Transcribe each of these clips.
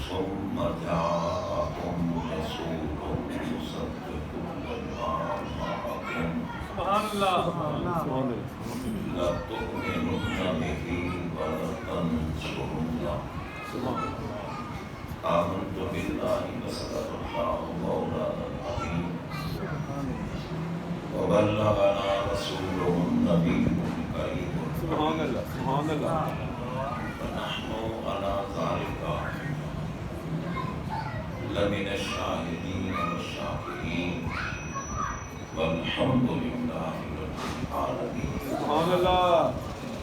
ثم جاءكم رسول مصدق لما معكم لتؤمنن به ولتنصرنه آمنت بالله وصدق الله مولانا العظيم وبلغنا رسوله النبي الكريم سبحان الله سبحان الله ونحن على ذلك لمن الشاهدين والشاكرين والحمد لله رب العالمين. سبحان الله.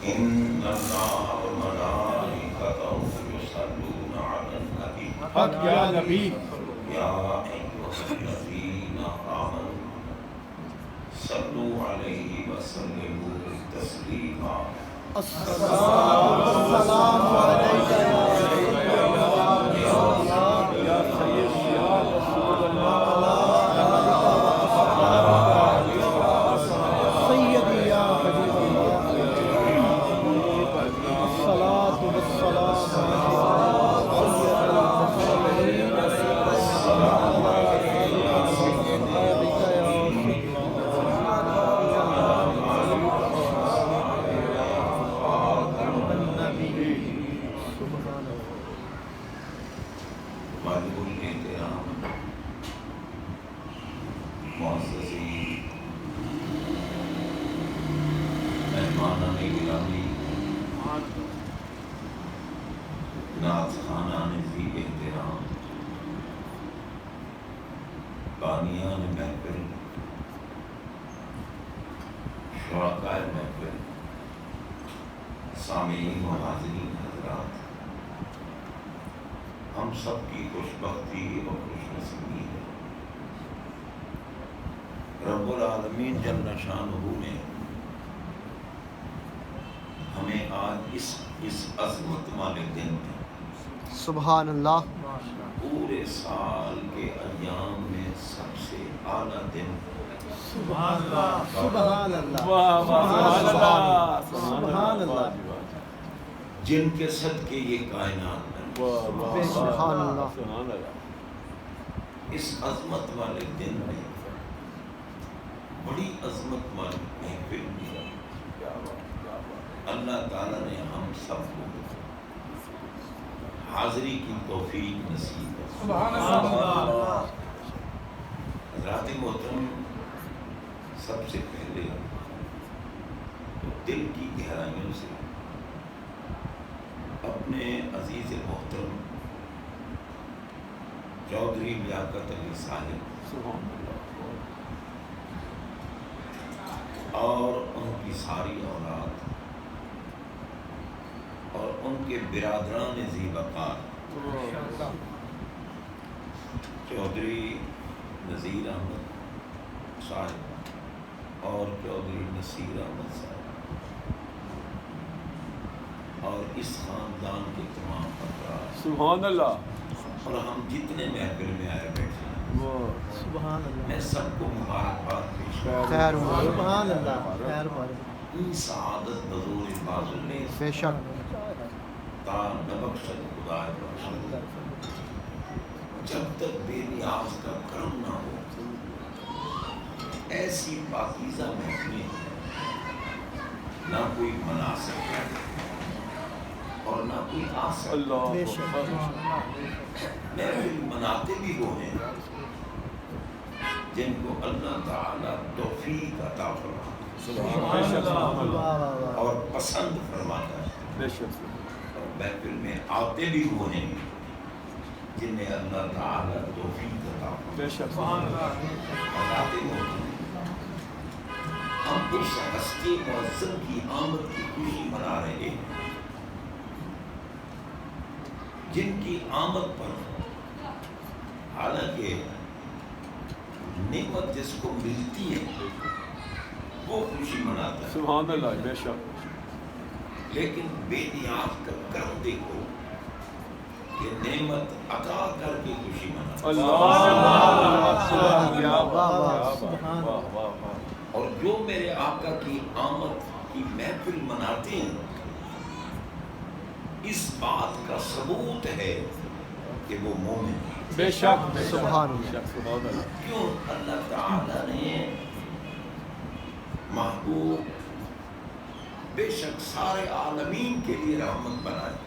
إن الله وملائكته يصلون على النبي حق يا نبي يا أيها الذين آمنوا صلوا عليه وسلموا تسليما. الصلاة والسلام عليك يا يا سيد يا رسول الله سيدي يا حبيب الله. الصلاة والسلام نعت خوانان ذی احترام، بانیان محفل، شرکاء محفل، سامعین و حاضرین حضرات، ہم سب کی خوش بختی اور خوش نصیبی ہے رب العالمین جل شانہ نے ہمیں آج اس عظمت والے دن میں سبحان اللہ. پورے سال کے ایام میں سب سے اعلیٰ دن سبحان اللہ. سبحان اللہ. واہ واہ سبحان اللہ سبحان اللہ. جن کے صدقے یہ کائنات بنی. واہ واہ سبحان اللہ. سبحان اللہ. اس عظمت والے دن میں بڑی عظمت والی محفل میں اللہ تعالیٰ نے ہم سب کو حاضری کی توفیق نصیب ہے. سبحان اللہ. حضرات محترم، سب سے پہلے دل کی گہرائیوں سے اپنے عزیز محترم چودھری لیاقت علی صاحب اور ان کی ساری اولاد اور ان کے برادران ذی وقار چودھری نذیر احمد صاحب اور چودھری نصیر احمد صاحب اور اس خاندان کے تمام افراد سبحان اللہ. اور ہم جتنے محفل میں آئے بیٹھے ہیں، سبحان اللہ. میں سب کو مبارکباد پیش کرتا ہوں. خیر ہو. سبحان اللہ. خیر ہو. ان سعادت بزرگ بازو نے بے شک. تا نبخشد خدا بخشد، جب تک بے نیاز کا کرم نہ ہو ایسی پاکیزہ محفلیں نہ کوئی منا سکتا اور نہ کوئی آ سکتا. اللہ بے شک. محفل مناتے بھی وہ ہیں جن کو اللہ تعالیٰ توفیق عطا فرماتا بے شک واہ واہ واہ. اور پسند فرماتا ہے. بے شک اور محفل میں آتے بھی وہ ہیں جنہیں اللہ تعالیٰ توفیق عطا فرماتا بے شک ہے. آتے وہ ہیں. ہم اس ہستی معظم کی آمد کی خوشی منا رہے ہیں جن کی آمد پر حالانکہ نعمت جس کو ملتی ہے وہ خوشی مناتا ہے، سبحان اللہ. بے شک لیکن بے نیاز کا کرم دیکھو کہ نعمت عطا کر کے خوشی مناتا ہے. اللہ سبحان کیا اللہ. بات واہ کیا واہ. سبحان واہ اللہ. واہ واہ. اور جو میرے آقا کی آمد کی محفل مناتے ہیں اس بات کا ثبوت ہے کہ وہ مومن ہے۔ بے شک سبحان اللہ۔ سبحان اللہ۔ کیوں اللہ تعالیٰ نے محبوب بے شک سارے عالمین کے لیے رحمت بنائی،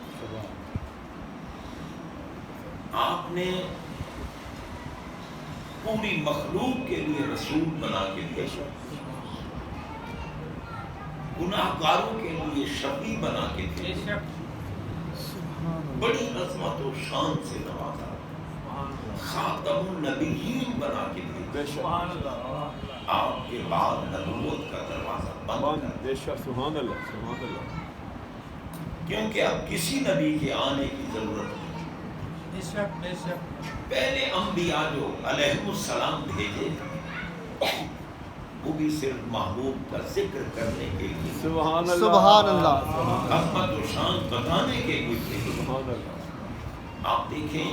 آپ نے پوری مخلوق کے لیے رسول بنا کے بھیجا، گناہ گاروں کے لیے شفیع بنا کے بھیجا، بڑی عظمت و شان سے نوازا، خاتم النبیین بنا کے بھیجا، بے شک آپ کے بعد نبوت کا دروازہ بند کر بے شک سبحان اللہ سبحان اللہ۔ کیونکہ اب کسی نبی کے آنے کی ضرورت نہیں۔ پہلے انبیاء جو علیہ السلام بھیجے وہ بھی صرف محبوب کا ذکر کرنے کے لیے، سبحان اللہ سبحان اللہ۔ عظمت و شان بتانے کے لیے تھے۔ سبحان اللہ۔ آپ دیکھیں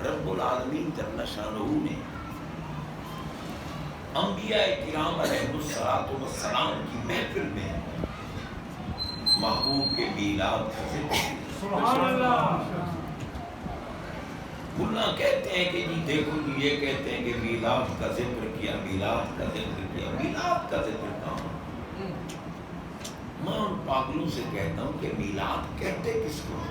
رب العالمین جل شانہ نے انبیاء کرام علیہ السلام کی محفل میں محبوب کے میلاد کا ذکر کیا۔ ملا کہتے ہیں کہ جی دیکھو جی یہ کہتے ہیں کہ میلاد کا ذکر کیا، میلاد کا ذکر کیا، میلاد کا ذکر کہاں؟ میں ان پاگلوں سے کہتا ہوں کہ میلاد کہتے کس کو؟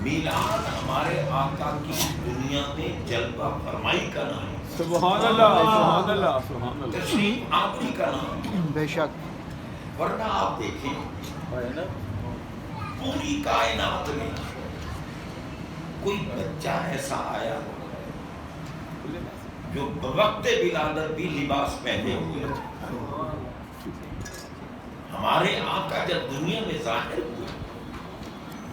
میلاد ہمارے آقا کی دنیا میں جلوہ فرمائی کا نام ہے، سبحان اللہ سبحان اللہ سبحان اللہ۔ تشریف آوری کا نام ہے۔ بے شک۔ ورنہ آپ دیکھیں پوری کائنات میں کوئی بچہ ایسا آیا جو بوقت ولادت بھی لباس پہنے ہوئے تھے؟ ہمارے آقا جب دنیا میں ظاہر ہوئے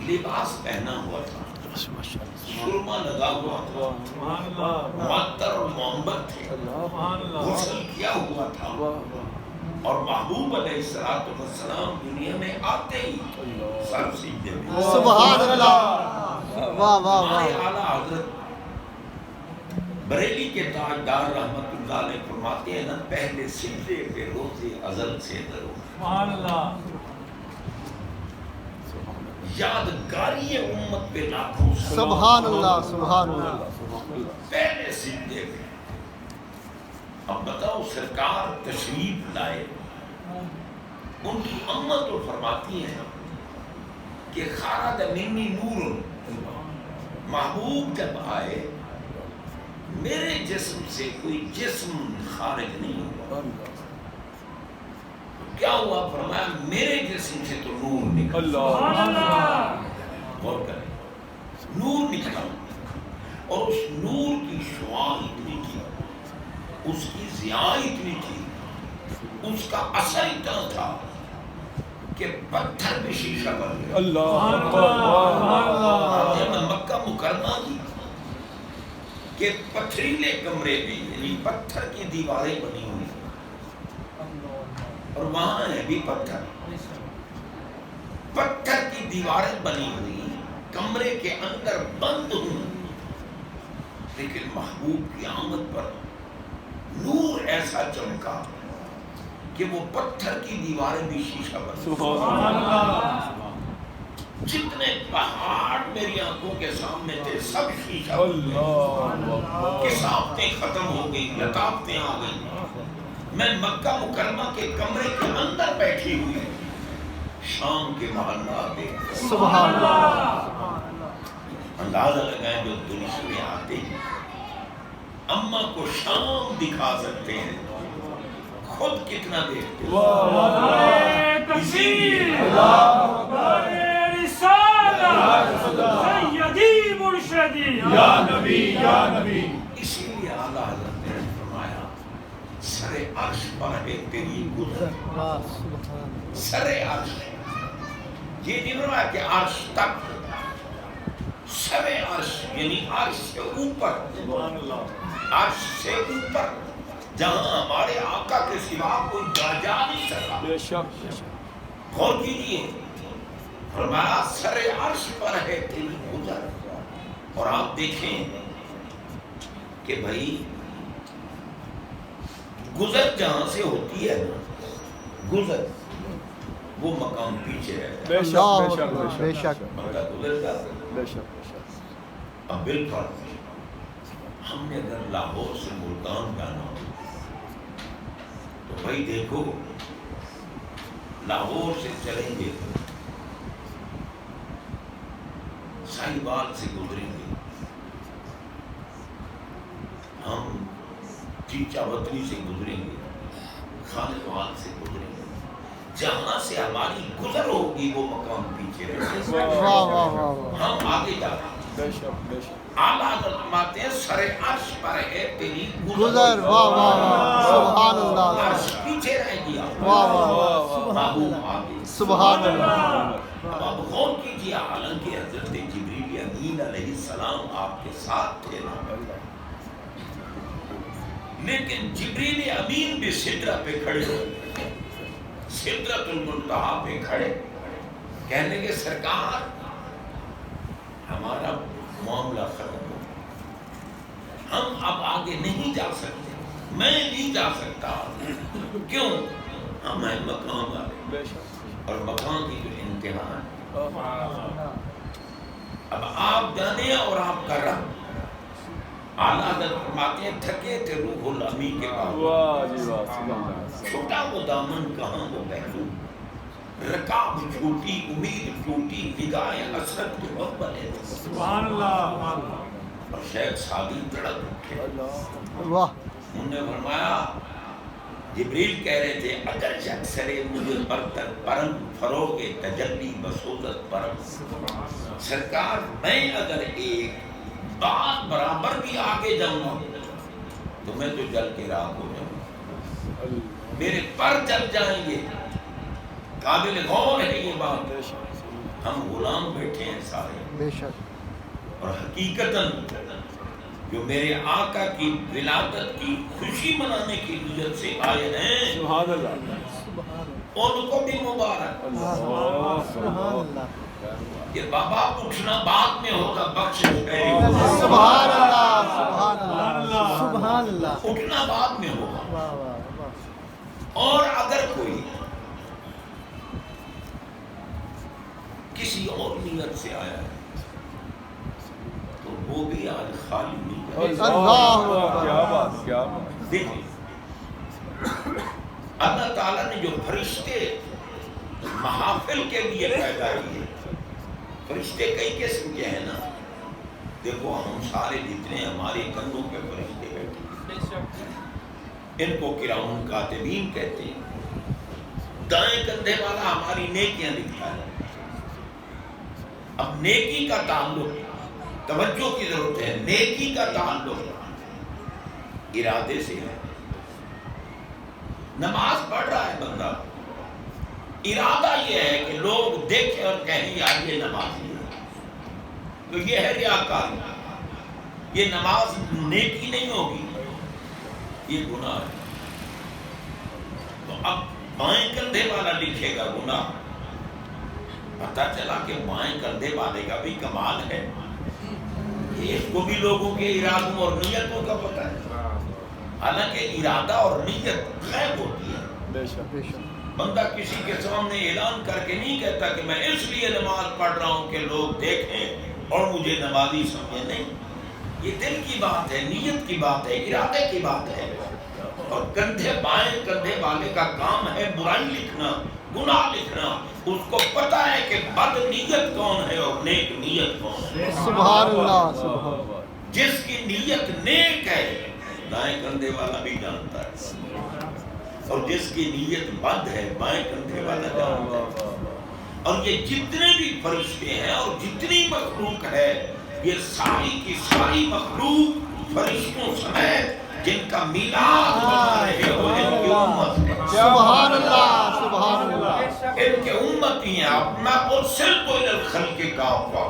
لباس پہنا ہوا تھا، سرما لگا ہوا تھا، معطر اور محمد تھے، غسل کیا ہوا تھا، اور محبوب علیہ السلام دنیا میں آتے ہی سر سجدے میں۔ سبحان اللہ۔ واہ واہ واہ۔ ہمارے اعلیٰ حضرت بریلی کے تاجدار رحمت اللہ علیہ فرماتے ہیں نا، پہلے سجدے پہ روزے ازل سے درو، یادگاری امت پہ لاکھوں سبحان اللہ سبحان اللہ۔ پہلے سجدے پہ۔ اب بتاؤ سرکار تشریف لائے، ان کی امت تو فرماتی ہیں کہ خارج منی نور، محبوب جب آئے میرے جسم سے کوئی جسم خارج نہیں ہوا۔ کیا ہوا؟ فرمایا میرے جسم سے تو نور نکلا۔ غور کریں، نور نکلا، اور اس نور کی شعاع اتنی تھی، اس کی ضیاء اتنی تھی، اس کا اثر اتنا تھا کہ پتھر بھی شیشہ بن گیا۔ اللہ مکہ مکرمہ کی کہ پتھریلے کمرے میں یعنی پتھر کی دیواریں بنی ہوئی اور وہاں ہے بھی پتھر، پتھر کی دیواریں بنی ہوئی کمرے کے اندر بند ہوں، لیکن محبوب کی آمد پر نور ایسا چمکا کہ وہ پتھر کی دیواریں بھی شیشہ بن گئی۔ جتنے پہاڑ میری آنکھوں کے سامنے تھے سب شیشہ بن گئے، کسافتیں ختم ہو گئی، لطافتیں آ گئی۔ میں مکہ مکرمہ کے کمرے کے اندر بیٹھی ہوئی شام کے محلہ دیکھ سبحان اللہ۔ اندازہ لگائیں جو دنیا میں آتے ہیں اماں کو شام دکھا سکتے ہیں، خود کتنا دیکھتے ہیں۔ اسی لیے اسی لیے اعلیٰ حضرت نے فرمایا سر عرش پر ہے تیری گزر، واہ سبحان۔ سر عرش، یہ نہیں فرمایا کہ عرش تک، سر عرش یعنی عرش سے اوپر، عرش سے اوپر جہاں ہمارے آقا کے سوا کوئی جا نہیں سکا۔ بے شک غور کیجیے، فرمایا سر عرش پر ہے تیری گزر، اور آپ دیکھیں کہ بھائی گزر جہاں سے ہوتی ہے نا، گزر وہ مقام پیچھے رہتا ہے، بے شک بے اللہ شک بے شک بندہ گزر جاتا ہے۔ بے شک بے شک اب بالفرض ہم نے اگر لاہور سے ملتان جانا ہو تو بھائی دیکھو لاہور سے چلیں گے ساہیوال سے گزریں گے، ہم چیچا وطنی سے گزریں گے، خالقوال سے گزریں گے، جہاں سے ہماری گزر ہوگی وہ مقام پیچھے رہے گا، واہ واہ واہ واہ ہم آگے جا رہے ہیں۔ بے شک بے شک اعلیٰ حضرت فرماتے ہیں سر عرش پر ہے تیری گزر واہ واہ واہ سبحان اللہ عرش پیچھے رہ گیا، واہ واہ واہ محبوب آگے۔ سبحان اللہ اب آپ غور کیجیے، حالانکہ حضرت جبریل امین علیہ السلام آپ کے ساتھ تھے نا، لیکن جبریل امین بھی سدرہ پہ کھڑے ہوئے، سدرۃ المنتہا پہ کھڑے، کہنے کے سرکار ہمارا معاملہ ختم ہو، ہم اب آگے نہیں جا سکتے، میں نہیں جا سکتا، کیوں؟ ہمیں مقام آ گئے، بے شک اور مقام کی جو انتہا ہے، اب آپ جانے اور آپ کا رب اعلیٰ حضرت فرماتے ہیں تھکے تھے روح الامی کے پاس، واہ جی واہ سبحان اللہ چھوٹا وہ دامن کہاں وہ پہلو، رکاب چھوٹی امید ٹوٹی نگاہ حسرت کے بغل ہے، سبحان اللہ اور شیخ سعدی تڑپ اٹھے، واہ انہوں نے فرمایا جبریل کہہ رہے تھے اگر اکثرے مجھے برتر پرم فروغ تجلی بسوزت پرم، سرکار میں اگر ایک بات برابر بھی آگے جاؤں گا تو میں تو جل کے راہ ہو جاؤں، میرے پر جل جائیں گے، قابل غور ہے یہ بات، بے شک ہم غلام بیٹھے ہیں سارے، بے شک اور حقیقتاً جو میرے آقا کی ولادت کی خوشی منانے کی نیت سے آئے ہیں سبحان اللہ ان کو بھی مبارک، سبحان اللہ کہ بابا اٹھنا بعد میں ہوگا، بخشش پہلے ہوگا، سبحان اللہ سبحان اللہ سبحان اللہ اٹھنا بعد میں ہوگا، واہ واہ واہ اور اگر کوئی کسی اور نیت سے آیا ہے تو وہ بھی آج خالی نہیں جائے۔ اللہ کیا بات کیا بات دیکھیں اللہ تعالیٰ نے جو فرشتے محافل کے لیے پیدا کیے، فرشتے کئی قسم کے ہیں نا، دیکھو ہم سارے جتنے ہمارے کندھوں پہ فرشتے بیٹھے، ان کو کرام کاتبین کہتے ہیں، دائیں کندھے والا ہماری نیکیاں لکھتا ہے۔ اب نیکی کا تعلق، توجہ کی ضرورت ہے، نیکی کا تعلق ارادے سے ہے۔ نماز پڑھ رہا ہے بندہ، ارادہ یہ ہے کہ لوگ دیکھیں اور کہیں یار یہ نمازی ہے، تو یہ ہے ریاکاری، یہ نماز نیکی نہیں ہوگی، یہ گناہ ہے۔ تو اب بائیں کندھے والا لکھے گا گناہ، پتہ چلا کہ بائیں کندھے والے کا بھی کمال ہے، اس کو بھی لوگوں کے ارادوں اور نیتوں کا پتہ ہے، حالانکہ ارادہ اور نیت غیب ہوتی ہے۔ بے شک بے شک بندہ کسی کے سامنے اعلان کر کے نہیں کہتا کہ میں اس لیے نماز پڑھ رہا ہوں کہ لوگ دیکھیں اور مجھے نمازی سمجھیں، نہیں، یہ دل کی بات ہے، نیت کی بات ہے، ارادے کی بات ہے۔ اور کندھے بائیں کندھے والے کا کام ہے برائی لکھنا، گناہ لکھنا، اس کو پتہ ہے کہ بد نیت کون ہے اور نیک نیت کون ہے۔ سبحان اللہ سبحان اللہ جس کی نیت نیک ہے دائیں کندھے والا بھی جانتا ہے، اور جس کی نیت بد ہے بائیں کندھے والا جانتا ہے۔ اور یہ جتنے بھی فرشتے ہیں اور جتنی مخلوق ہے، یہ ساری کی ساری مخلوق فرشتوں سمیت جن کا میلاد منا رہے ہو ان کی امت ہے، سبحان اللہ سبحان اللہ ان کے امتی ہیں۔ اب میں ارسلت الی الخلق کافہ،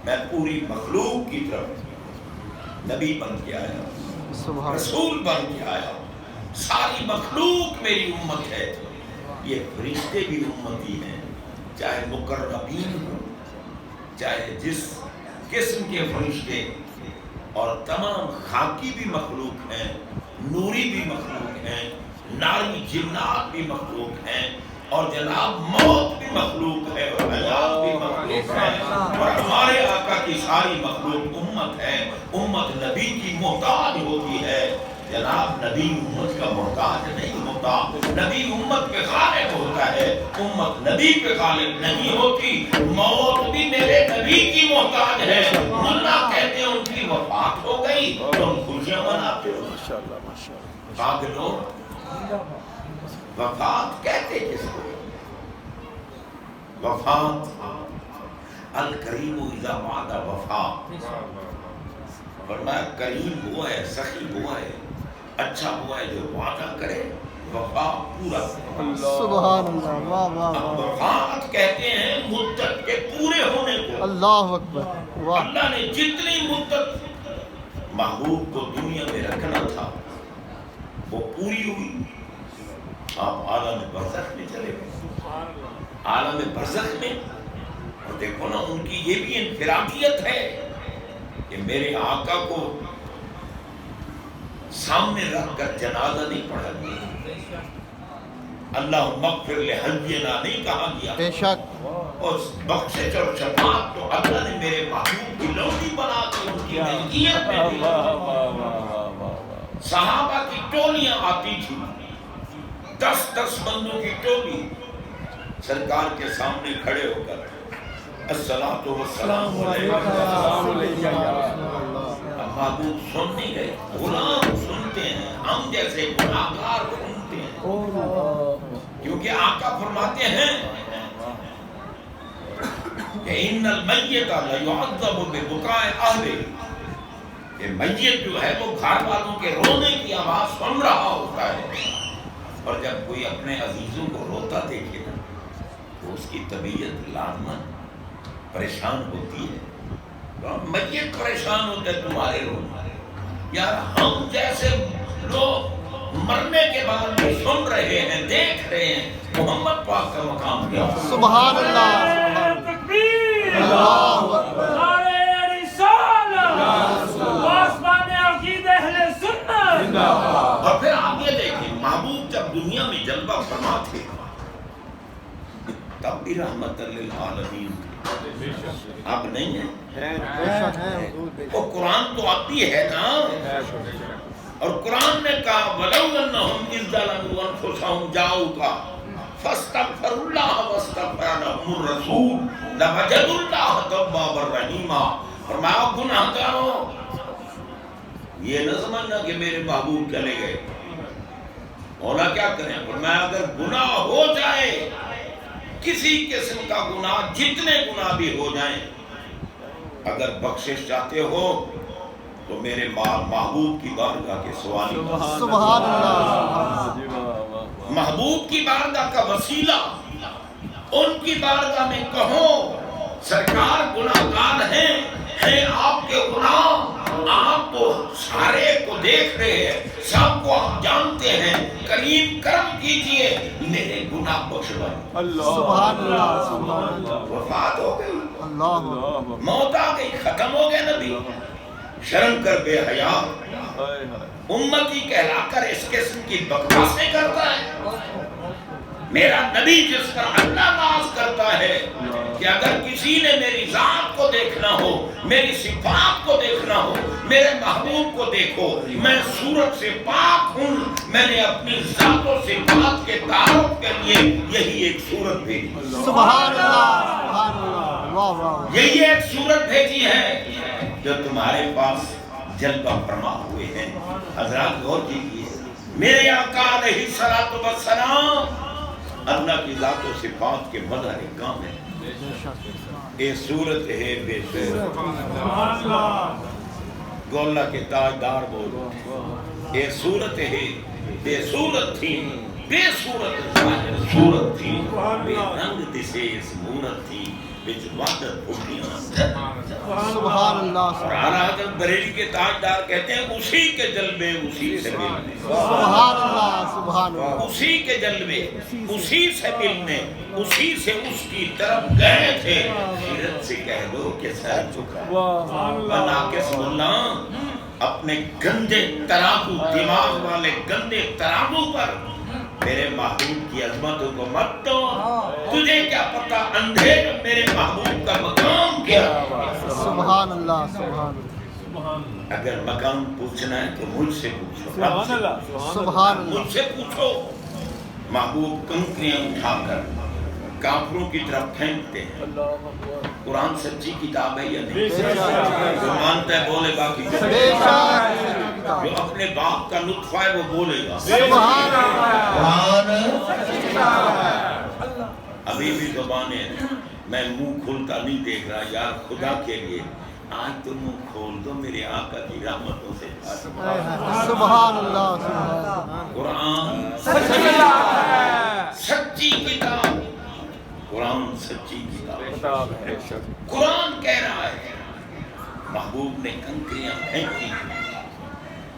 میں پوری مخلوق کی طرف نبی بن کے آیا، سبحان رسول بن کے آیا، ساری مخلوق میری امت ہے۔ یہ فرشتے بھی امتی ہیں، چاہے مقربین ہوں، چاہے جس قسم کے فرشتے، اور تمام خاکی بھی مخلوق ہیں، نوری بھی مخلوق ہیں، ناری جنات بھی مخلوق ہیں، اور جناب موت بھی مخلوق ہے اور حیات بھی مخلوق ہے، اور ہمارے آقا کی ساری مخلوق امت ہے، امت نبی کی محتاج ہوتی ہے۔ جناب نبی امت کا محتاج نہیں ہوتا، نبی امت پہ غالب ہوتا ہے، امت نبی پہ غالب نہیں ہوتی۔ موت بھی میرے نبی کی محتاج ہے۔ ملا کہتے ہیں ان کی وفات ہو گئی تو ہم خوشیاں مناتے ہو۔ پاگلو، وفات کہتے کس کو؟ وفات الکریم اذا وعد وفا، فرمایا کریم وہ ہے، سخی وہ ہے، اچھا وہ ہے جو وعدہ کرے وفا پورا کرے۔ سبحان اللہ، واہ واہ اب واہ، وفات کہتے ہیں مدت کے پورے ہونے کو۔ اللہ اکبر، واہ، اللہ نے جتنی مدت محبوب کو دنیا میں رکھنا تھا وہ پوری ہوئی، آپ عالم برزخ میں چلے گئے۔ عالم برزخ میں، اور دیکھو نا ان کی یہ بھی انفرادیت ہے کہ میرے آقا کو سامنے رکھ کر جنازہ نہیں پڑھا گیا، اللہم اغفر لحینا نہیں کہا گیا، بے شک، اور بخشش اور شفاعت تو اللہ نے میرے محبوب کی لوٹی بنا کے ان کی ملکیت میں دی۔ صحابہ کی ٹولیاں آتی تھی، 10 بندوں کی ٹولی سرکار کے سامنے کھڑے ہو کر الصلاۃ والسلام علیکم۔ محبوب سن نہیں رہے، غلام سنتے ہیں، ہم جیسے گناہگار سنتے ہیں، کیونکہ آقا فرماتے ہیں کہ ان المیت لیعذب ببکاء اہلہ، کہ میت جو ہے وہ گھر والوں کے رونے کی آواز سن رہا ہوتا ہے، اور جب کوئی اپنے عزیزوں کو روتا دیکھے نا تو اس کی طبیعت لازماً پریشان ہوتی ہے۔ میت پریشان ہوتا ہے تمہارے رونے، یار ہم جیسے لوگ مرنے کے بعد بھی سن رہے ہیں، دیکھ رہے ہیں، محمد پاک کا مقام کیا؟ سبحان اللہ، تکبیر، اللہ اکبر، نعرہ رسالت، واسطہ عقید اہل سنت۔ اور پھر آپ یہ دیکھیں، محبوب جب دنیا میں جلوہ فرما تھے تب بھی رحمت للعالمین تھے، اب نہیں ہے۔ بے شک ہے حضور، بے شک، وہ قرآن تو اب بھی ہے نا، اور قرآن نے کہا وَلَوْ أَنَّهُمْ إِذْ ظَلَمُوا أَنفُسَهُمْ جَاءُوكَ فَاسْتَغْفَرُوا اللَّهَ وَاسْتَغْفَرَ لَهُمُ الرَّسُولُ لَوَجَدُوا اللَّهَ تَوَّابًا رَحِيمًا۔ فرمایا گناہگاروں یہ نہ سمجھنا کہ میرے محبوب چلے گئے، مولا کیا کریں؟ فرمایا اگر گناہ ہو جائے، کسی قسم کا گناہ، جتنے گناہ بھی ہو جائیں، اگر بخشش چاہتے ہو تو میرے محبوب کی بارگاہ کے سوالی سبحان اللہ، محبوب کی بارگاہ کا وسیلہ ان کی بارگاہ میں کہو سرکار گناہگار ہیں آپ کے غلام، آپ کو سارے کو دیکھ رہے ہیں، سب کو آپ جانتے ہیں، کریم کرم کیجئے، میرے گناہ بخشوائیں۔ سبحان اللہ، سبحان اللہ، وفات ہو گئی، اللہ، موت آ گئی، ختم ہو گئے نبی، شرم کر بے حیا امتی کہلا کر اس قسم کی بکواسیں کرتا ہے۔ میرا نبی جس پر اللہ ناز کرتا ہے کہ اگر کسی نے میری ذات کو دیکھنا ہو، میری صفات کو دیکھنا ہو، میرے محبوب کو دیکھو، میں صورت سے پاک ہوں، میں نے اپنی ذات و صفات کے تعارف کے لیے یہی ایک صورت بھیجی، سبحان اللہ، سبحان اللہ، واہ واہ، یہی ایک صورت بھیجی ہے جو تمہارے پاس جلوہ فرما ہوئے ہیں۔ حضرات غور کیجیے، میرے آقا علیہ الصلوۃ والسلام اللہ کی ذات و صفات کے مظہر کام ہے۔ اے صورت ہے بے صورت، گو اللہ کے تاجدار بولو، اے صورت ہے بے صورت تھی، بے صورت ظاہر صورت تھی، بے رنگ دسے اس مورت تھی، بچ وعدت پھوٹیاں۔ سبحان اللہ، اور اعلیٰ حضرت بریلی کے تاجدار کہتے ہیں اسی کے جلوے اسی سے ملنے، سبحان اللہ، سبحان اللہ، اسی کے جلوے اسی سے ملنے، اسی سے اس کی طرف گئے تھے۔ سیرت سے کہہ دو کہ سر چکا ناقص ملا اپنے گندے ترازو، دماغ والے گندے ترازو پر میرے محبوب کی عظمتوں کو مت دو. تجھے کیا پتا اندھے میں میرے محبوب کا مقام کیا ہے. سبحان اللہ سبحان اللہ اگر مقام پوچھنا ہے تو مجھ سے پوچھو. سبحان اللہ سبحان اللہ مجھ سے پوچھو. محبوب کنکریاں اٹھا کر کافروں کی طرف پھینکتے ہیں. قرآن سچی کتاب ہے یا نہیں؟ جو مانتا ہے بولے باقی بے شک جو اپنے باپ کا نطفہ ہے وہ بولے گا. سبحان اللہ قرآن ابھی بھی زبانیں میں منہ کھولتا نہیں دیکھ رہا. یار خدا کے لیے آج تو منہ کھول دو میرے آقا کی رحمتوں سے. سبحان اللہ سبحان اللہ قرآن سچی کتاب. قرآن سچی کتاب. قرآن کہہ رہا ہے محبوب نے کنکریاں پھینکی.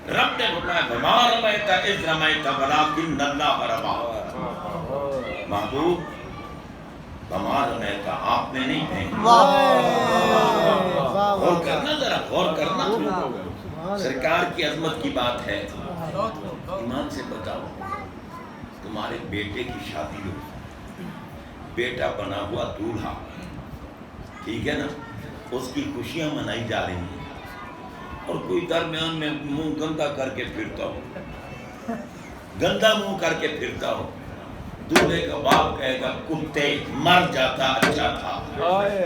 رب نے بولا وما رمیت اذ رمیت ولکن اللہ رمی. محبوب وما رمیت آپ نے نہیں پھینکی. غور کرنا ذرا غور کرنا. سرکار کی عظمت کی بات ہے. ایمان سے بتاؤ تمہارے بیٹے کی شادی ہو بیٹا بنا ہوا دولہا ٹھیک ہے نا اس کی خوشیاں منائی جا رہی ہیں اور کوئی درمیان میں منہ گندا کر کے پھرتا ہو گندا منہ کر کے پھرتا ہو. دولہے کا باپ کہے گا کتے مر جاتا اچھا تھا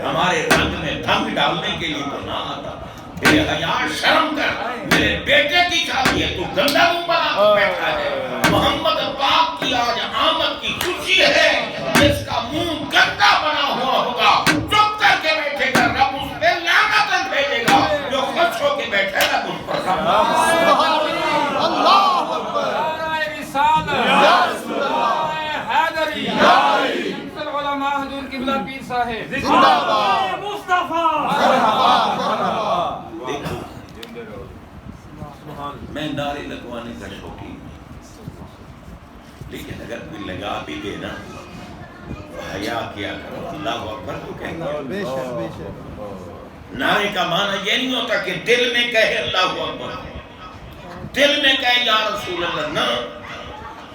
ہمارے رنگ میں بھنگ ڈالنے کے لیے تو نہ آتا. بے حیا شرم کر میرے بیٹے کی شادی ہے تو گندا منہ بنا کے بیٹھا ہے. محمد پاک کی آج آمد کی خوشی ہے جس کا منہ گندا بنا ہوا ہوگا چپ کر کے بیٹھے گا رب اس پہ لعنت بھیجے گا. جو خوش ہو کے بیٹھے گا اس پر اللہ اکبر یا رسول اللہ حیدری علماء حضور قبلہ پیر صاحب زندہ باد مصطفیٰ. دیکھو میں نعرے لگوانے کا شوقین لیکن اگر کوئی لگا بھی دے نا حیا کیا کرو. اللہ اکبر تو کہنا. بے شک بے شک نعرے کا معنی یہ نہیں ہوتا کہ دل میں کہے اللہ اکبر دل میں کہے یا رسول اللہ. نہ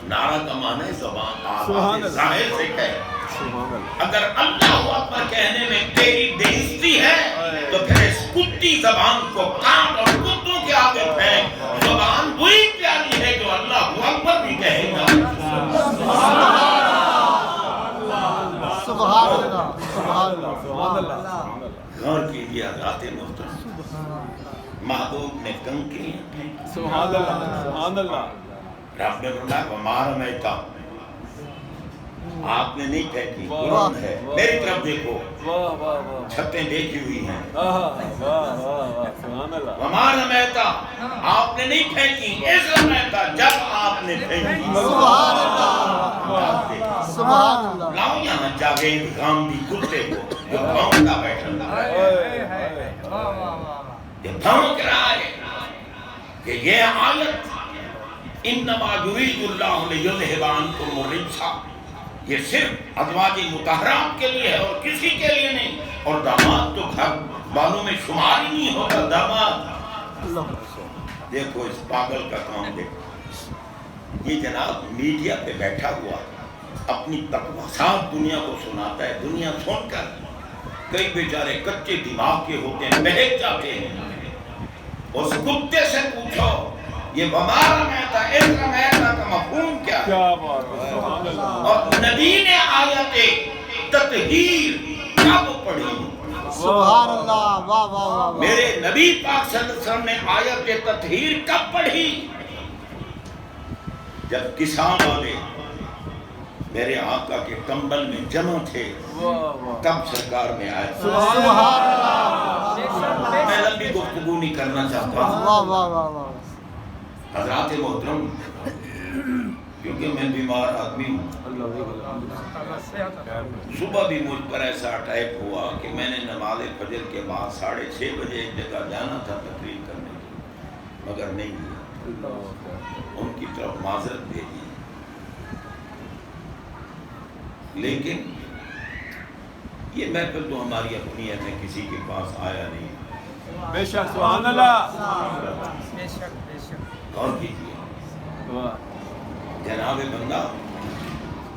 نعرہ کا معنی زبان آواز ظاہر سے کہے. اگر اللہ اکبر کہنے میں تیری بےعزتی ہے تو پھر اس کتی زبان کو کاٹ اور کتوں کے آگے پھینک. زبان وہی پیاری ہے جو اللہ اکبر بھی کہے گا. سبحان اللہ سبحان اللہ غور کیجیے حضرات محترم. محبوب نے کنکریاں پھینکی. سبحان اللہ سبحان اللہ. رب نے فرمایا وما رمیت آپ نے نہیں پھینکی. قرآن ہے میری طرف دیکھو چھتیں دیکھی ہوئی ہیں. وما رمیت آپ نے نہیں پھینکی اذ رمیت جب آپ نے پھینکی. سبحان اللہ سبحان اللہ. لاؤ یہاں جاوید غامدی کتے کو جو بھونکتا بیٹھا یہ بھونک رہا ہے کہ یہ آیت انما یرید اللہ لیذھب عنکم الرجس یہ صرف ازواج مطہرات کے لیے ہے اور کسی کے لیے نہیں. اور داماد تو گھر والوں میں شمار ہی نہیں ہوتا. داماد دیکھو اس پاگل کا کام دیکھو. یہ جناب میڈیا پہ بیٹھا ہوا اپنی بکواسات دنیا کو سناتا ہے. دنیا سن کر کئی بیچارے کچے دماغ کے ہوتے ہیں بہک جاتے ہیں. اس کتے سے پوچھو یہ وما رمیت اذ رمیت کا مفہوم کیا ہے. اور نبی نے آیت تطہیر کب پڑھی؟ سبحان اللہ واہ واہ واہ. میرے نبی پاک صلی اللہ علیہ وسلم نے آیت تطہیر کب پڑھی؟ جب کسان والے میرے آقا کے کمبل میں جمع تھے تب سرکار میں آئے. سبحان اللہ. میں لمبی گفتگو نہیں کرنا چاہتا ہوں واہ واہ واہ واہ. حضرات محترم کیونکہ میں بیمار آدمی ہوں. صبح بھی مجھ پر ایسا اٹیک ہوا کہ میں نے نماز فجر کے بعد 6:30 بجے ایک جگہ جانا تھا تقریر کرنے کے لیے مگر نہیں گیا. ان کی طرف معذرت بھیجی لیکن یہ محفل تو ہماری اپنی ہے. میں کسی کے پاس آیا نہیں. بے شک سبحان اللہ. اور کیجیے جناب بندہ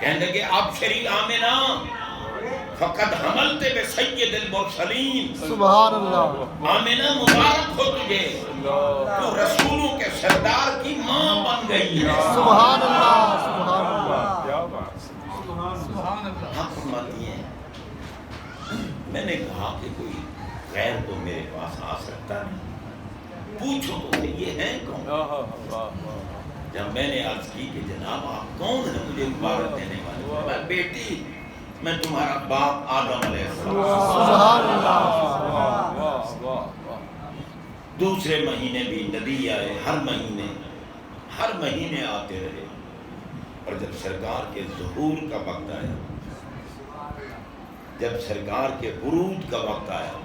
کہنے لگے ابشری آمنہ فقد حملت بسید المرسلین، سبحان اللہ، آمنہ مبارک ہو تجھے، تو رسولوں کے سردار کی ماں بن گئی ہے۔ سبحان اللہ، سبحان اللہ، کیا بات، حق فرماتی ہیں میں نے کہا کہ کوئی غیر تو میرے پاس آ سکتا نہیں، پوچھو تو یہ ہیں کون؟ جب میں نے عرض کی کہ جناب آپ کون ہیں مجھے مبارک دینے والے؟ میں بیٹی میں تمہارا باپ آدم علیہ السلام۔ سبحان اللہ، دوسرے مہینے بھی نبی آئے، ہر مہینے آتے رہے، اور جب سرکار کے ظہور کا وقت آیا، جب سرکار کے عروج کا وقت آیا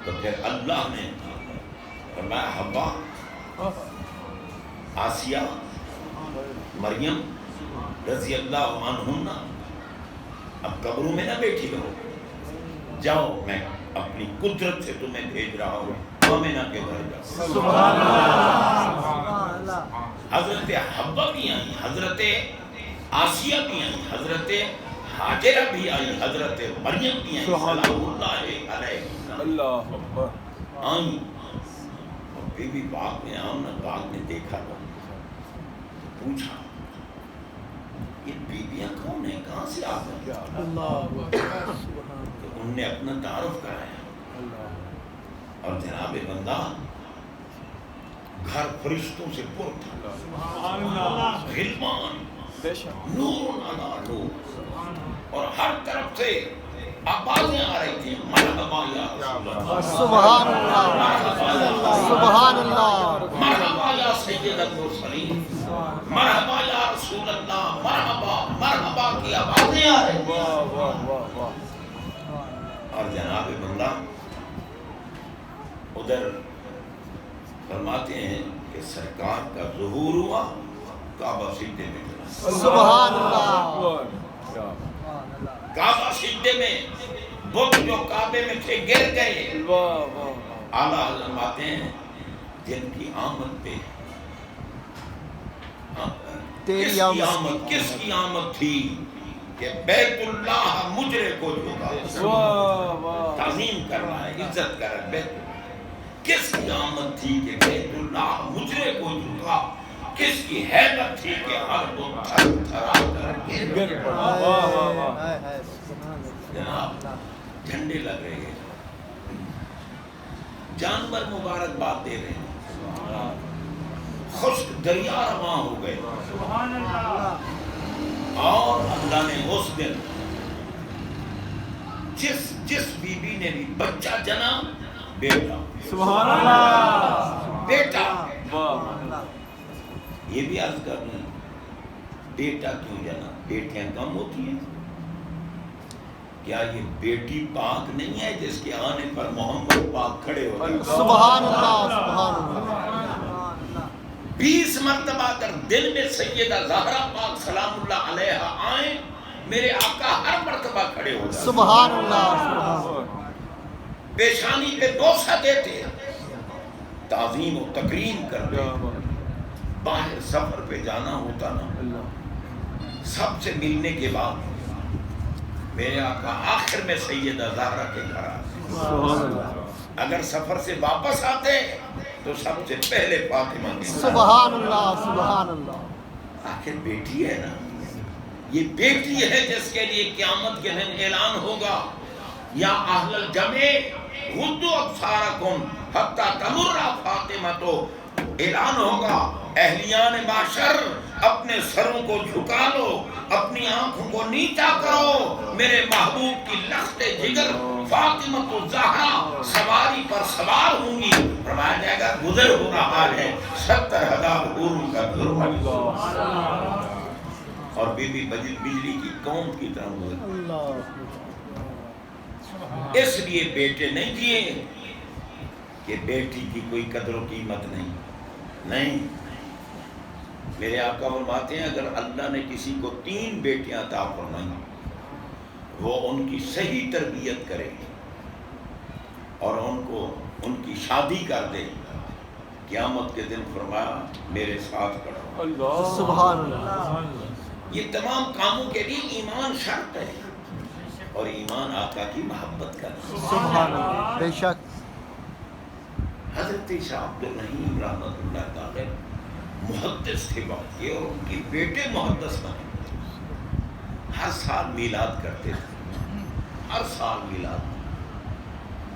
تو پھر اللہ نے فرمایا حوا، آسیہ، مریم رضی اللہ عنہن اب قبروں میں نہ بیٹھی رہو، جاؤ میں اپنی قدرت سے تمہیں بھیج رہا ہوں آمنہ کے گھر جاؤ۔ سبحان اللہ، حضرت حوا بھی آئی، حضرت آسیہ بھی آئی، حضرت حاجرہ بھی آئی، حضرت مریم بھی آئی، سلام اللہ علیہ اللہ اکبر، آئیں، اور بی بی پاک نے آمنہ پاک نے دیکھا تو پوچھا یہ بیویاں کون ہیں، کہاں سے آ گئی؟ تو انہوں نے اپنا تعارف کرایا، اور جناب بندہ گھر فرشتوں سے پر تھا، غلمان نور علی نور، اور ہر طرف سے آوازیں آ رہی تھیں مرحبا یا رسول اللہ، سبحان اللہ، سبحان اللہ، مرحبا یا سید المرسلین، مرحبا یا رسول اللہ، مرحبا مرحبا کی آوازیں آ رہی تھیں۔ اور جناب بندہ ادھر فرماتے ہیں کہ سرکار کا ظہور ہوا، کعبہ سجدے میں چلا، سبحان اللہ، کعبہ سجدے میں، بت جو کعبے میں تھے گر گئے۔ اعلیٰ حضرت فرماتے ہیں جن کی آمد پہ کس کی آمد تھی کہ بیت اللہ مجرے کو جھکا، تعظیم کر رہا ہے، عزت کر رہا ہے، بیت اللہ کس کی آمد تھی کہ بیت اللہ مجرے کو جھکا، کس کی حیبت تھی کہ ہر کو تھر تھرا کر گر پڑا۔ جناب جھنڈے لگ رہے ہیں، جانور مبارکباد دے رہے ہیں، خشک دریا رواں ہو گئے، اور اللہ نے اس دن جس بی بی نے بھی بچہ جنا، بیٹا، سبحان اللہ، بیٹا، یہ بھی عرض کر رہے ہیں بیٹا کیوں جنا؟ بیٹیاں کم ہوتی ہیں کیا؟ یہ بیٹی پاک نہیں ہے جس کے آنے پر محمد پاک کھڑے ہو گئے؟ سبحان اللہ، سبحان اللہ، 20 مرتبہ اگر دن میں سیدہ زہرا پاک سلام اللہ علیہا آئیں، میرے آقا ہر مرتبہ کھڑے ہو جاتے، سبحان اللہ، پیشانی پہ بوسہ دیتے، تعظیم و تکریم کرتے۔ باہر سفر پہ جانا ہوتا نا، سب سے ملنے کے بعد میرے آقا آخر میں سیدہ زہرا کے گھر آتے، اگر سفر سے واپس آتے تو سب سے پہلے فاطمہ کے گھر۔ سبحان اللہ، سبحان اللہ، آخر بیٹی ہے نا، یہ بیٹی ہے جس کے لیے قیامت کے دن اعلان ہوگا یا اہل الجمع غضوا ابصارکم حتی تمر فاطمہ، تو اعلان ہوگا اہلیان معاشر اپنے سروں کو جھکا لو، اپنی آنکھوں کو نیچا کرو، میرے محبوب کی لخت جگر فاطمہ الزہرا سواری پر سوار ہوں گی، فرمایا جائے گا گزر ہو رہا ہے 70,000 حور کا گھر، اور بی بی بجلی کی قوم کی طرح گزر۔ اس لیے بیٹے نہیں دیے کہ بیٹی کی کوئی قدر و قیمت نہیں، میرے آقا فرماتے ہیں اگر اللہ نے کسی کو 3 بیٹیاں عطا فرمائیں، وہ ان کی صحیح تربیت کرے اور ان کی شادی کر دے، قیامت کے دن فرمایا میرے ساتھ کھڑا، سبحان اللہ، یہ تمام کاموں کے لیے ایمان شرط ہے، اور ایمان آقا کی محبت کا نام۔ سبحان اللہ، بے شک۔ حضرت شاہ عبد الرحیم رحمۃ اللہ تعالی محدث تھے بہت، یہ اور ان کے بیٹے محدث بنے، ہر سال میلاد کرتے تھے، ہر سال میلاد۔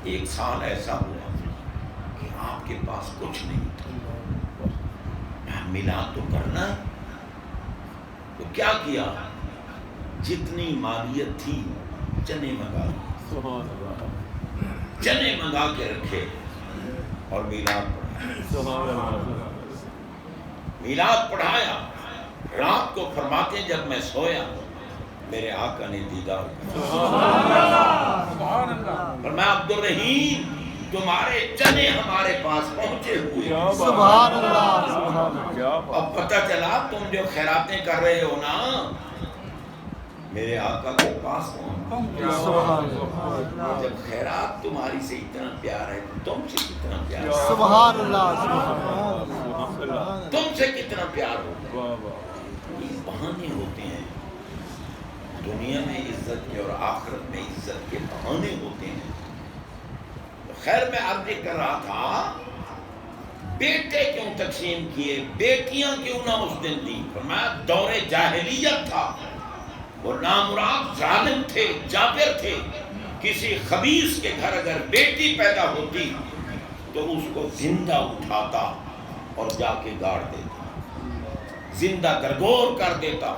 ایک سال ایسا ہوا کہ آپ کے پاس کچھ نہیں تھا، میلاد تو کرنا ہے، تو کیا کیا؟ جتنی مالیت تھی چنے منگا لی، چنے منگا کے رکھے اور میلاد پڑھایا، میلاد پڑھایا۔ رات کو فرماتے ہیں جب میں سویا میرے آقا نے دیدار فرمایا، عبد الرحیم تمہارے چنے ہمارے پاس پہنچے ہوئے۔ سبحان اللہ، سبحان اللہ۔ اب پتہ چلا تم جو خیراتیں کر رہے ہو نا میرے آقا کے پاس سبحان اللہ، جب خیرات تمہاری سے اتنا پیار ہے تم سے کتنا پیار ہے، سبحان اللہ، سبحان اللہ۔ تم سے کتنا پیار ہوگا۔ یہ بہانے ہوتے ہیں، دنیا میں عزت کے اور آخرت میں عزت کے بہانے ہوتے ہیں۔ خیر میں عرض کر رہا تھا بیٹے کیوں تقسیم کیے، بیٹیاں کیوں نہ اس دن دی؟ فرمایا دور جاہلیت تھا، وہ نامراد ظالم تھے، جابر تھے، کسی خبیث کے گھر اگر بیٹی پیدا ہوتی تو اس کو زندہ اٹھاتا اور جا کے گاڑ دیتا، زندہ درگور کر دیتا،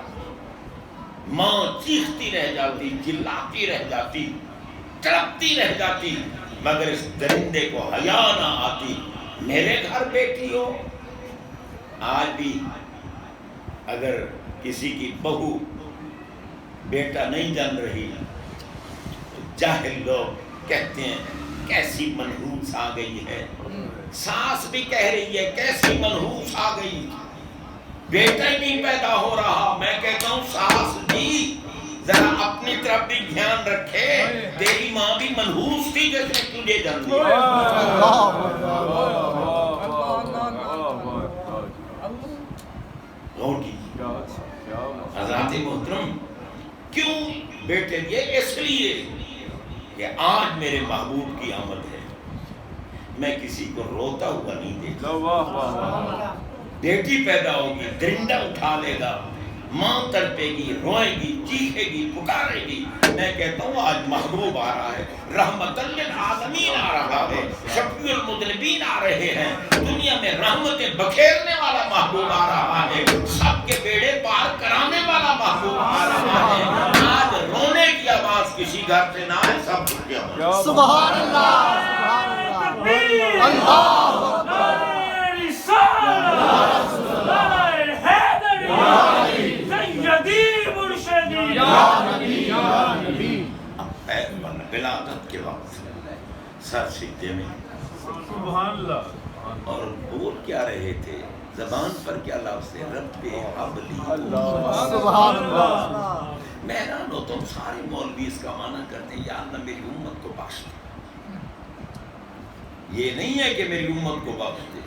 ماں چیختی رہ جاتی، چلاتی رہ جاتی، تڑپتی رہ جاتی، مگر اس درندے کو حیا نہ آتی، میرے گھر بیٹی ہو۔ آج بھی اگر کسی کی بہو بیٹا نہیں جن رہی تو جاہل لوگ کہتے ہیں کیسی منحوس آ گئی ہے، ساس بھی کہہ رہی ہے کیسی منحوس آ گئی، بیٹا ہی نہیں پیدا ہو رہا۔ میں کہتا ہوں ساس بھی ذرا اپنی طرف بھی دھیان رکھے، تیری ماں بھی منحوس تھی جس نے تجھے جنم دیا۔ غور کیجیے حضرات محترم، کیوں بیٹے دیے؟ اس لیے کہ آج میرے محبوب کی آمد ہے، میں کسی کو روتا ہوا نہیں دیکھتا۔ بیٹی پیدا ہوگی درندہ اٹھا لے گا، ماں تڑپے گی، روئے گی، چیخے گی، پکارے گی۔ میں کہتا ہوں آج محبوب آ رہا ہے، رحمت للعالمین آ رہا ہے، شفیع المذنبین آ رہے ہیں، دنیا میں رحمتیں بکھیرنے والا محبوب آ رہا ہے، سب کے بیڑے پار کرانے والا محبوب آ رہا ہے۔ آج رونے کی آواز کسی گھر سے نہ آئے، سب چھپ گیا۔ سبحان اللہ، سبحان اللہ، ولادت کے وقت سر سجدے میں، اور بول کیا رہے تھے، زبان پر کیا لفظ تھے؟ رب حبلی۔ سبحان اللہ۔ میں حیران ہوتا ہوں سارے مولوی اس کا معنی کرتے ہیں یا اللہ میری امت کو بخش دے۔ یہ نہیں ہے کہ میری امت کو بخش دے،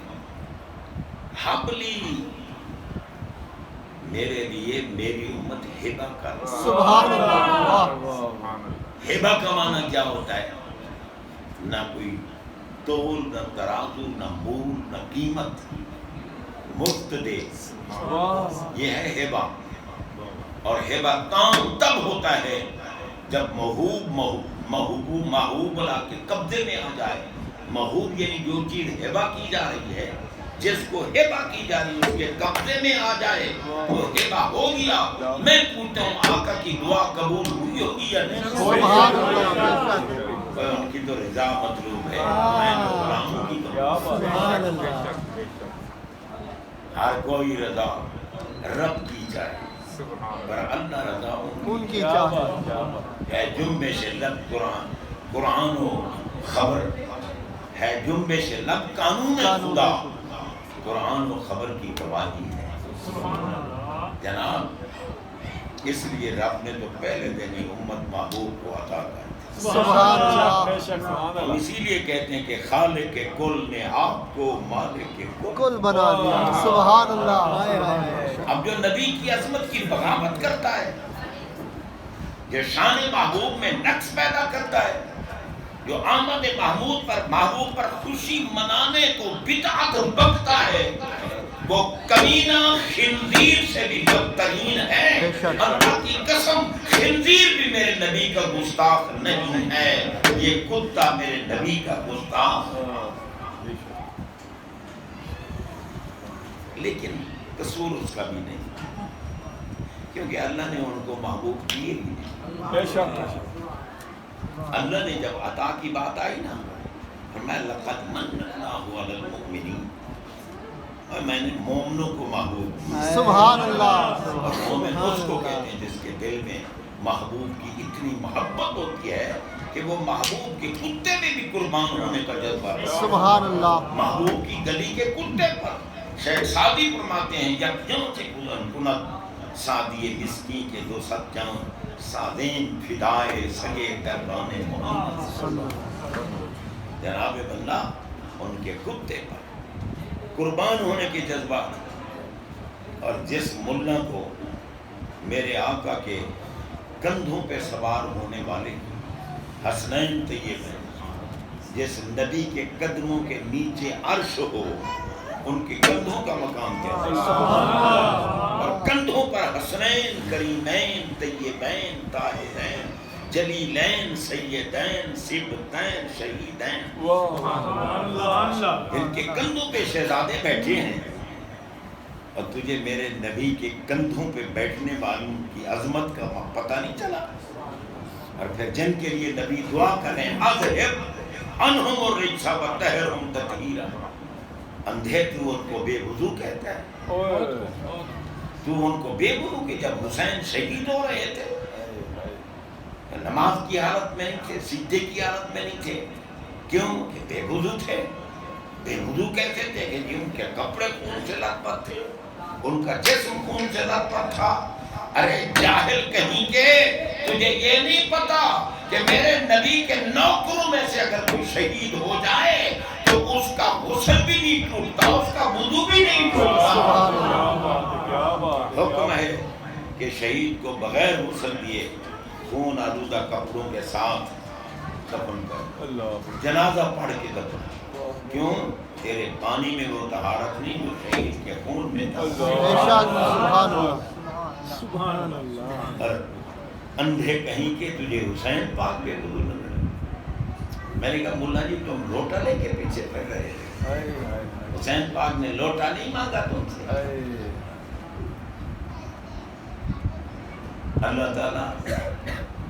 حبلی میرے لیے میری امت ہبہ کر۔ سبحان اللہ۔ ہبہ کا معنی کیا ہوتا ہے؟ نہ کوئی تول، نہ ترازو، نہ مول، نہ قیمت، مفت دے، یہ ہے ہبہ۔ اور ہبہ کام تب ہوتا ہے جب محبوب لا کے قبضے میں آ جائے۔ محبوب یعنی جو چیز ہبہ کی جا رہی ہے، جس کو ہبہ کی جا رہی ہے اس کے قبضے میں آ جائے، وہ ہبہ ہو گیا۔ میں پوچھتا ہوں آقا کی دعا قبول ہوئی ہوگی یا نہیں؟ سبحان اللہ۔ ان کی تو رضا مطلوب ہے، میں تو غلاموں کی تو سبحان اللہ۔ ہر کوئی رضا رب کی جائے، پر اللہ رضا ان کی چاہے۔ ہے جنبش لب قرآن، قرآن و خبر ہے جنبش لب قانون خدا، قرآن و خبر کی گواہی ہے۔ جناب اس لیے رب نے تو پہلے دن ہی امت محبوب کو عطا کر دی۔ سبحان اللہ بے شک سبحان ہم اللہ اسی لیے کہتے ہیں کہ خالق کل نے آپ کو مالک کل کل بنا دیا سبحان اللہ اب جو نبی کی عظمت کی بغاوت کرتا ہے، جو شان محبوب میں نقص پیدا کرتا ہے، جو آمد محبوب پر خوشی منانے کو بدعت بکتا ہے، وہ کمینہ خنزیر سے بھی بدترین ہے۔ اللہ کی قسم، خنزیر بھی میرے نبی کا گستاخ نہیں ہے، یہ کتا میرے نبی کا گستاخ ہے۔ لیکن قصور اس کا بھی نہیں، کیونکہ اللہ نے ان کو محبوب کیے ہی نہیں۔ بے شک اللہ نے جب عطا کی بات آئی نا، فرمایا لقد من اللہ علی المؤمنین، اور میں نے مومنوں کو محبوب کیا۔ سبحان اللہ اور مومن اس کو کہتے ہیں جس کے دل میں محبوب کی اتنی محبت ہوتی ہے کہ وہ محبوب کے کتے میں بھی قربان ہونے کا جذبہ رکھتا ہے۔ سبحان اللہ محبوب کی گلی کے کتے پر شیخ سعدی فرماتے ہیں، یکجوں سے کند سعدی مسکین کے دو سچاں سادین فدائے سگے دربان محمد۔ جناب بندہ ان کے کتے پر قربان ہونے کے جذبات، اور جس ملا کو میرے آقا کے کندھوں پہ سوار ہونے والے حسنین طیب ہیں، جس نبی کے قدموں کے نیچے عرش ہو، ان کے کندھوں کا مقام کیا ہے، اور کندھوں پر حسنین کریمین طیبین طاہرین جلیلین سیدین سبتین شہیدین، ان کے کندھوں پہ شہزادے بیٹھے ہیں، اور تجھے میرے نبی کے کندھوں پہ بیٹھنے والوں کی عظمت کا پتہ نہیں چلا؟ اور پھر جن کے لیے نبی دعا کریں اذہب عنہم الرجس وطہرہم تطہیرا، اندھے تو ان کو بے وضو کہتا ہے، تو ان کو بے وضو کہ جب حسین شہید ہو رہے تھے نماز کی حالت میں نہیں تھے، سجدے کی حالت میں نہیں تھے، کیوں کہ بے وضو تھے۔ بے وضو کیسے تھے کہ ان کے کپڑے خون سے لت پت تھے، ان کا جسم خون سے لت پت تھا۔ ارے جاہل کہیں کے، تجھے یہ نہیں پتا کہ میرے نبی کے نوکروں میں سے اگر کوئی شہید ہو جائے تو اس کا غسل بھی نہیں ٹوٹتا، اس کا وضو بھی نہیں ٹوٹتا۔ حکم ہے کہ شہید کو بغیر غسل دیے خون آلودہ کپڑوں کے ساتھ دفن کر، جنازہ پڑھ کے دفن۔ کیوں؟ تیرے پانی میں وہ طہارت نہیں جو شہید کے خون میں تھا۔ سبحان اللہ اور اندھے کہیں کہ تجھے حسین پاک بے وضو نظر آئے۔ میں نے کہا مولا جی تم لوٹا لے کے پیچھے پڑ رہے تھے، حسین پاک نے لوٹا نہیں مانگا تم سے۔ اللہ تعالیٰ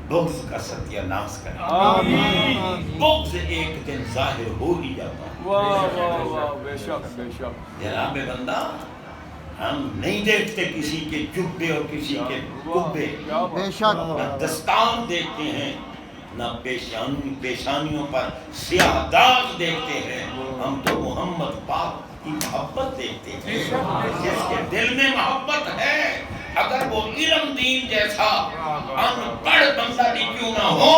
بغض کا ستیہ ناس کرے۔ بغض ایک دن ظاہر ہو ہی جاتا ہے۔ جناب بندہ، ہم نہیں دیکھتے کسی کے جبے اور کسی کے کبے، بے شک نہ دستار دیکھتے ہیں، نہ پیشانیوں پر سیاہ داغ دیکھتے ہیں، ہم تو محمد پاک کی محبت دیکھتے ہیں۔ جس کے دل میں محبت ہے، اگر وہ علم دین جیسا ان پڑھ بندہ بھی کیوں نہ ہو،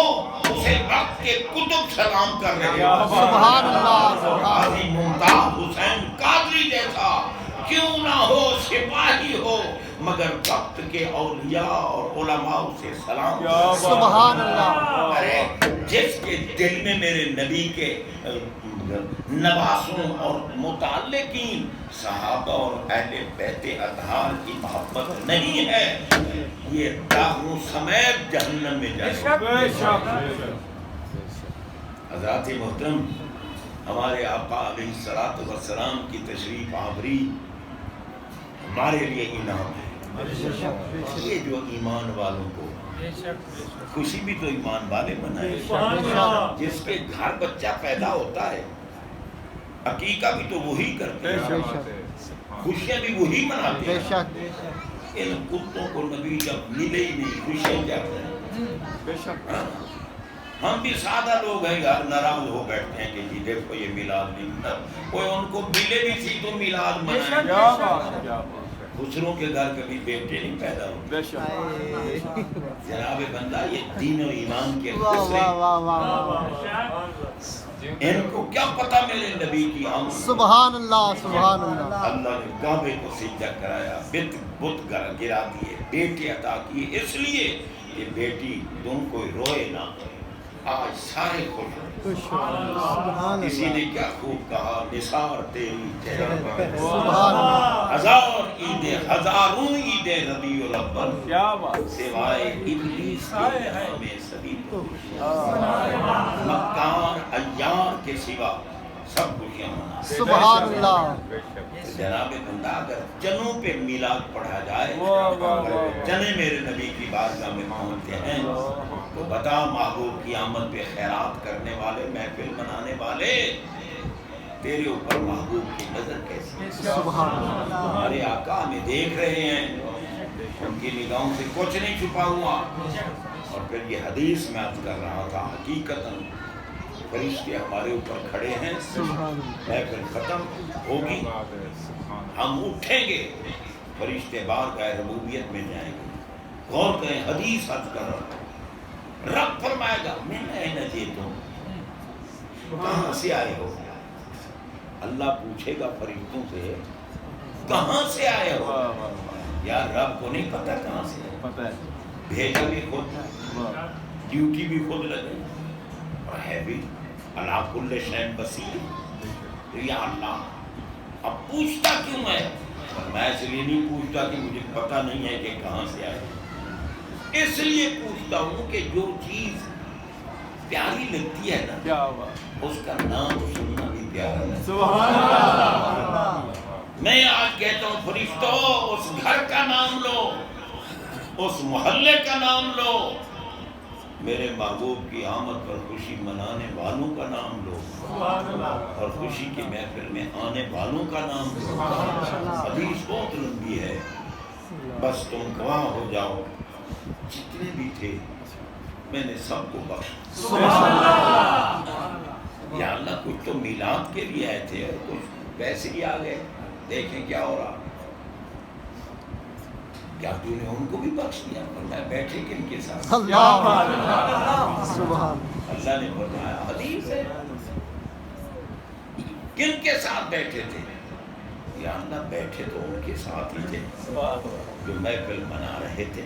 اسے وقت کے کتب سلام کر رہے ہیں۔ سبحان اللہ قاضی ممتاز حسین قادری جیسا کیوں نہ ہو، سپاہی ہو، مگر وقت کے اولیاء اور علماء اسے سلام کر رہے ہیں۔ سبحان اللہ ارے جس کے دل میں میرے نبی کے نواسوں اور متعلقین صحابہ اور اہل بیت اطہار کی محبت نہیں ہے، یہ داغوں سمیت جہنم میں جائے گا۔ حضرات محترم، ہمارے آقا علیہ الصلوۃ والسلام کی تشریف آوری ہمارے لیے انعام ہے۔ یہ جو ایمان والوں کو خوشی بھی تو ایمان والے منائے، جس کے گھر بچہ پیدا ہوتا ہے عقیقہ بھی تو وہی کرتے ہیں، خوشیاں بھی وہی مناتے بے ہیں۔ شک ان کتوں کو نبی جب ملے ہی نہیں، خوشیاں کیا کریں؟ ہم بھی سادہ لوگ ہیں یار، ناراض ہو بیٹھتے ہیں کہ جی دیکھو یہ میلاد نہیں، کوئی ان کو ملے بھی تھی تو میلاد منائے، خسروں کے گھر کبھی بیٹے نہیں پیدا ہوتے. بے شک. جناب بندہ یہ دین و ایمان کے واہ خسرے واہ واہ واہ. ان کو کیا پتا میرے نبی کی آمد. سبحان اللہ سبحان اللہ. اللہ نے کعبے کو سجدہ کرایا, بت گرا دیے, بیٹے عطا کیے اس لیے کہ بیٹی تم کوئی روئے نہ. آج سارے خوش. سبحان کسی اللہ نے کیا خوب کہا, نثار تیری چہرہ پر سبحان اللہ. ہزار عیدیں ہزاروں عیدیں ربیع الاول کیا بات. سوائے ابلیس کے ہمیں سبھی کو مکار عیار کے سوا سب خوشیاں منا. سبحان اللہ. بے شک. جناب بندہ اگر جنوں پہ میلاد پڑھا جائے, واہ واہ واہ. جنے میرے نبی کی بارگاہ میں پہنچتے ہیں تو بتا محبوب کی آمد پہ خیرات کرنے والے, محفل منانے والے, تیرے اوپر محبوب کی نظر کیسی. سبحان اللہ. ہمارے آقا ہمیں دیکھ رہے ہیں, ان کی نگاہوں سے کچھ نہیں چھپا ہوا. اور پھر یہ حدیث میں عرض کر رہا تھا, حقیقتاً فرشتے ہمارے اوپر کھڑے ہیں. سبحان اللہ. محفل ختم ہوگی, ہم اٹھیں گے, فرشتے بارگاہ ربوبیت میں جائیں گے. غور کریں, حدیث عرض کر رہا ہوں. رب فرمائے گا من این جئتم, کہاں سے آئے ہو. اللہ پوچھے گا فرشتوں سے کہاں سے آئے ہو. واہ واہ واہ. یار رب کو نہیں پتا کہاں سے ہے, پتہ ہے. بھیجا بھی خود, واہ. ڈیوٹی بھی خود لگے, اور ہے بھی اللہ کل شیء بصیر. تو یا اللہ اب پوچھتا کیوں ہے. میں اس لیے نہیں پوچھتا کہ مجھے پتا نہیں ہے کہ کہاں سے آئے, اس لیے پوچھتا ہوں کہ جو چیز پیاری لگتی ہے نا, کیا بات. اس کا نام سننا بھی پیارا ہے. سبحان اللہ. میں آج کہتا ہوں فرشتوں, اس گھر کا نام لو, اس محلے کا نام لو, میرے محبوب کی آمد پر خوشی منانے والوں کا نام لو, اور خوشی کی محفل میں آنے والوں کا نام لو. حدیث بہت لمبی ہے, بس تم گواہ ہو جاؤ, جتنے بھی تھے میں نے سب کو بخش. یا اللہ کچھ تو میلاد کے لیے آئے تھے اور کچھ ویسے ہی آ گئے, دیکھیں کیا ہو رہا. کیا تو نے ان کو بھی بخش دیا؟ فرمایا بیٹھے کن کے ساتھ. اللہ سبحان. اللہ نے فرمایا حدیث ہے, کن کے ساتھ بیٹھے تھے. یا اللہ بیٹھے تو ان کے ساتھ ہی تھے جو محفل منا رہے تھے.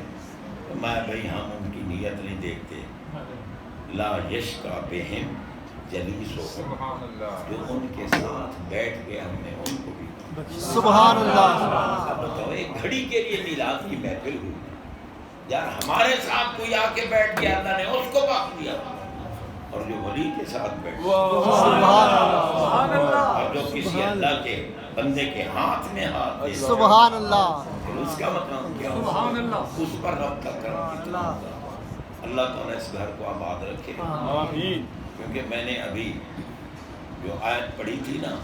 میں بھائی ہم ان کی نیت نہیں دیکھتے. لا یشکا بہم جلیسو, سبحان اللہ. جو ان کے ساتھ بیٹھ گئے ہم نے ان کو بھی. سبحان اللہ. اب بتاؤ, ایک گھڑی کے لیے میلاد کی محفل ہوئی یار, ہمارے ساتھ کوئی آ کے بیٹھ گیا, اللہ نے اس کو بخش دیا. اور جو ولی کے ساتھ بیٹھ گیا, سبحان اللہ. اور جو کسی اللہ کے بندے کے ہاتھ میں ہاتھ دے, سبحان اللہ. پھر اس کا مقام کیا ہوگا, اس پر رب کا کرم کتنا ہوگا. اللہ تعالیٰ اس گھر کو آباد رکھے. آمین. کیونکہ میں نے ابھی جو آیت پڑھی تھی نا,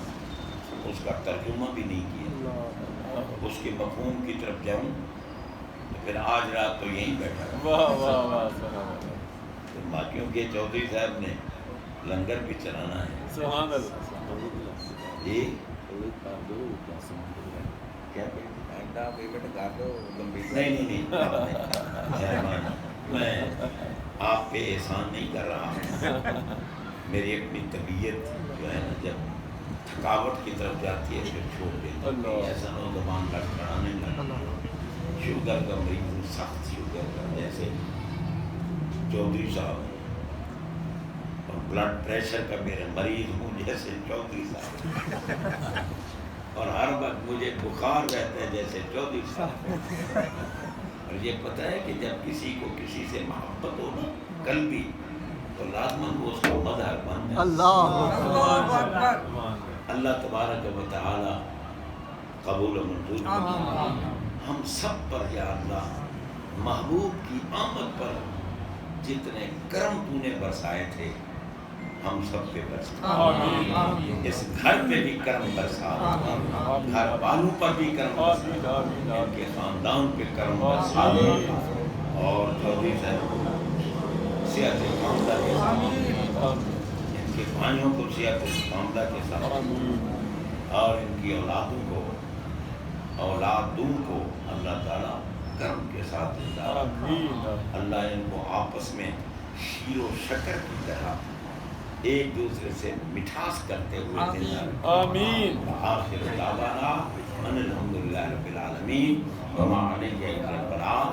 اس کا ترجمہ بھی نہیں کیا. اس کے مفہوم کی طرف جاؤں تو پھر آج رات تو یہیں بیٹھا رہا. واہ واہ واہ. باقیوں کے چودھری صاحب نے لنگر بھی چلانا ہے. سبحان اللہ. جی کیا نہیں, میں آپ پہ احسان نہیں کر رہا. میری اپنی طبیعت جو ہے نا, جب تھکاوٹ کی طرف جاتی ہے پھر چھوڑ دیتی ہے. ایسا نوجوان لڑکڑانے لگا, شوگر کا مریض, سخت شوگر کا, جیسے چودھری صاحب, اور بلڈ پریشر کا میرے مریض ہوں جیسے چودھری صاحب, اور ہر وقت مجھے بخار رہتا ہے جیسے چودھری صاحب. اور یہ پتہ ہے کہ جب کسی کو کسی سے محبت ہو نا قلبی, تو لازماً وہ اس کا مظہر بن جائے. اللہ اللہ تبارک و تعالی قبول و منظور فرمائے. ہم سب پر یا اللہ محبوب کی آمد پر جتنے کرم تو نے برسائے تھے ہم سب پہ برسا. اس گھر پہ بھی کرم برسا, گھر والوں پر بھی کرم برسا, ان کے خاندان پہ کرم برسا, اور چودھری صاحب صحت کاملہ کے ساتھ, ان کے بھائیوں کو صحت کاملہ کے ساتھ, اور ان کی اولادوں کو اولادوں کو اللہ تعالیٰ کرم کے ساتھ زندہ رکھے۔ آمین اللہ ان کو آپس میں شیر و شکر کی طرح ایک دوسرے سے مٹھاس کرتے ہوئے زندہ رکھے۔ آمین آخر دعوانا ان الحمدللہ رب العالمین وما علیہ الا البلاغ۔